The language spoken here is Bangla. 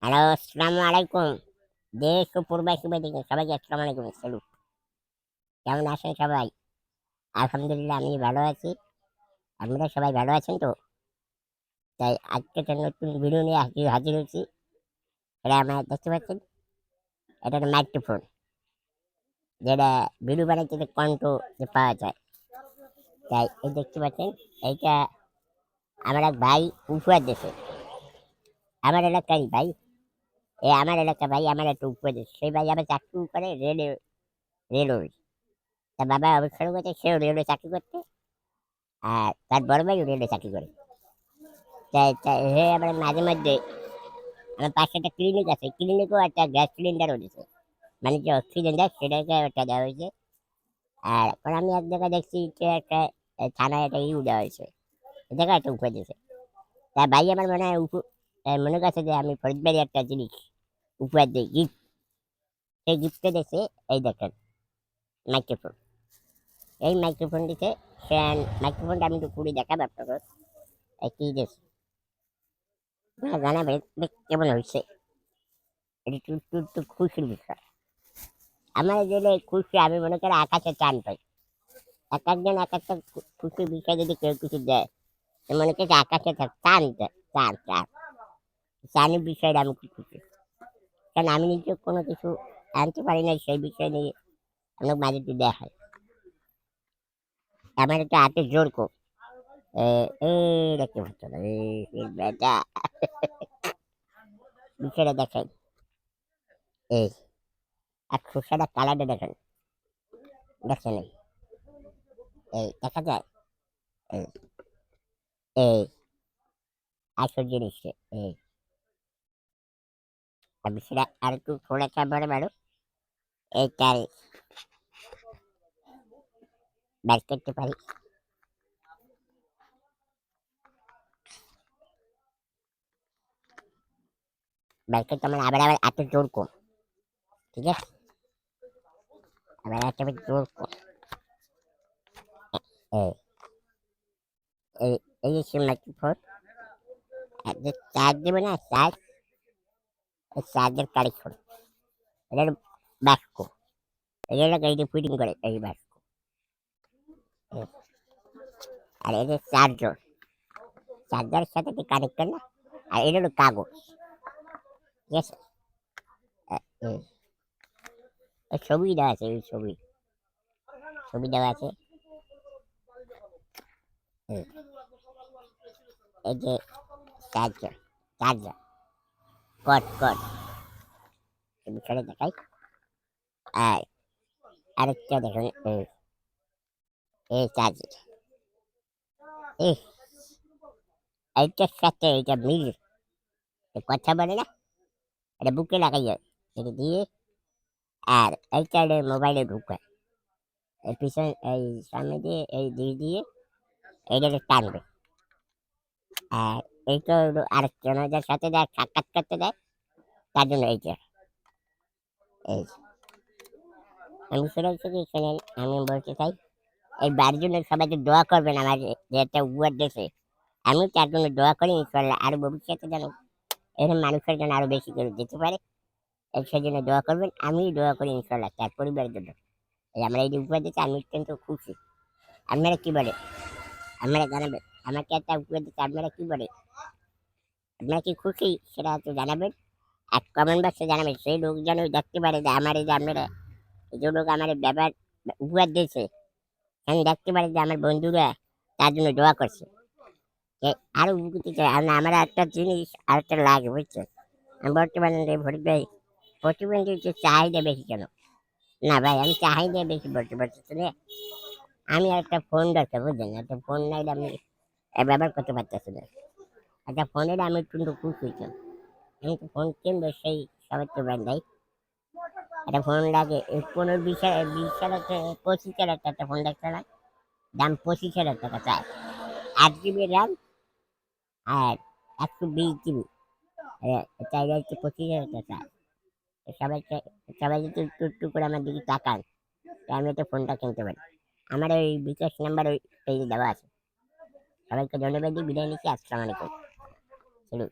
হ্যালো, আসসালামু আলাইকুম। দেশ ও প্রবাসী থেকে সবাইকে আসসালামু আলাইকুম। স্যালুট। কেমন আছেন সবাই? আলহামদুলিল্লাহ আমি ভালো আছি। আপনারা সবাই ভালো আছেন তো? তাই আজকে একটা নতুন ভিডিও নিয়ে হাজির হয়েছি। এটা আপনারা দেখতে পাচ্ছেন। এটা একটা মাইক্রোফোন। যেটা ভিডিও বানাইতে যে কণ্ঠ যে পাওয়া যায়। তাই এই দেখতে পাচ্ছেন, এইটা আমার এক ভাই উপহার দিয়েছে। আমার এলাকারই ভাই। আমার এলাকা ভাই আমার একটা উপহার দিয়েছে। সেই ভাই আবার চাকরি করে রেলওয়ে। তার বাবা অবসর করছে, সেও রেলওয়ে চাকরি করতে। আর তার বড় ভাইও রেলওয়ে চাকরি করে। তাই হে আবার মাঝে মধ্যে আমার পাশে একটা ক্লিনিক আছে, ক্লিনিকেও একটা গ্যাস সিলিন্ডারও দিছে। মানে যে অক্সিজেন দেয় সেটাকে একটা দেওয়া হয়েছে। আর এখন আমি এক জায়গায় দেখছি যে একটা থানায় একটা দেওয়া হয়েছে, এ জায়গায় একটা উপরে দিয়েছে। তাই ভাই আমার মনে হয় মনে করছে যে আমি ফরিদবাড়ি একটা জিনিস উপহার দিই গিফট। সেই গিফটে দিয়েছে, এই দেখেন মাইক্রোফোন। এই মাইক্রোফোন দিতে সে মাইক্রোফোনটা আমি একটু পুরি দেখাবো আপনাকে। কি দিয়েছে জানাবেন কেমন হয়েছে। এটা একটু খুশির বিষয়। আমার জন্য খুশি, আমি মনে করি আকাশে চান পাই। এক একজন এক একটা খুশির বিষয় যদি কেউ কিছু দেয়, তো মনে করছে আকাশে চান চান চান চানের বিষয়টা আমি খুব খুশি। কারণ আমি নিজে কোনো কিছু আনতে পারি না, সেই বিষয় নিয়ে অনেক মাঝে একটু দেয়া হয়। আমার একটা হাতে জোর কো এই দেখতে পাচ্ছ না, এই বেটা বিষয়টা দেখেন। এই আর খোসাটা কালারটা দেখেন, দেখছেন? এই দেখা যায়। এই এই আসল জিনিসটা এই আমি সেটা আর একটু খোলাটা বড় বড় এইটার বের করতে পারি। বের করতে মানে আবার আবার এত জোর কম। ঠিক আছে, আবার এত জোর কম। এই এই এই যে সিম মাইক্রোফোন যে চার্জ দেবে না, চার্জ এই চার্জের কানেকশন এটার বাক্য এটা গাড়িতে ফিটিং করে এই বাক্য। আর এই যে চার্জার, চার্জারের সাথে কি কানেক্টর না, আর এটা হলো কাগজ। ঠিক আছে, এই এই ছবি দেওয়া আছে, এই ছবি ছবি দেওয়া আছে। এই এই যে চার্জার, চার্জার কট কট বিষয়টা দেখাই। আর আরেকটা দেখুন, এই চার্জার এই এইটার সাথে এইটা মিল কথা বলে না, এটা বুকে লাগাই যায় এটা দিয়ে। আর এইটা মোবাইলে ঢুকায় এই পিছনে এই সামনে দিয়ে এই দিয়ে দিয়ে এইটাকে টানবে। আর এইটা হলো আরেকজনের সাথে যা সাক্ষাৎ করতে দেয়, তার জন্য এইটা এই আমি সেটা হচ্ছে কি শোনেন, আমি বলতে চাই এই বাড়ির জন্য সবাইকে দোয়া করবেন। আমার যে একটা উপহার দেশে আমি তার জন্য দোয়া করি, ইনশাল্লাহ আরো ভবিষ্যতে যেন এরকম মানুষের জন্য আরো বেশি করে দিতে পারে। সেজন্য দোয়া করবেন, আমি দোয়া করি ইনশাল্লাহ তার পরিবারের জন্য। এই আমরা এই যে উপহার দিচ্ছি আমি কিন্তু খুশি। আপনারা কি বলে, আপনারা জানাবেন আমাকে একটা উপহার দিচ্ছে, আপনারা কি বলে, আপনারা কি খুশি সেটা একটু জানাবেন। আর কমেন্ট বক্সে জানাবেন, সেই লোক যেন দেখতে পারে যে আমার এই যে আপনারা যে লোক আমার ব্যাপার উপহার দিয়েছে, আমি দেখতে পারি যে আমার বন্ধুরা তার জন্য দোয়া করছে। আরো উপকৃত চাই আমার একটা জিনিস আর একটা লাগে বুঝছেন। বর্তমানে যে ভোট ভাই প্রতিবন্ধী যে চাহিদা বেশি কেন, না ভাই আমি চাহিদা বেশি বলতে পারতেছি না। আমি আর একটা ফোন দরকার বুঝলেন, একটা ফোন নাইলে আমি ব্যবহার করতে পারতেছি না। একটা ফোনের আমি কিন্তু খুশ হইতাম। আমি তো ফোন কিনবো সেই সবাই তো ব্যান্ডাই একটা ফোন লাগে 15-20 হাজার 25 হাজার একটা ফোন দেখতে না, দাম 25 হাজার টাকা চায়। 8 জিবি র্যাম আর 120 জিবি, চাইলে হচ্ছে 25 হাজার টাকা। সবাই সবাই যদি একটু একটু করে আমার দিকে তাকান, তো আমি একটা ফোনটা কিনতে পারি। আমার ওই বিকাশ নাম্বার ওই পেজে দেওয়া আছে। সবাইকে ধন্যবাদ দিয়ে বিদায় নিচ্ছি। আসসালামু আলাইকুম। চলুন।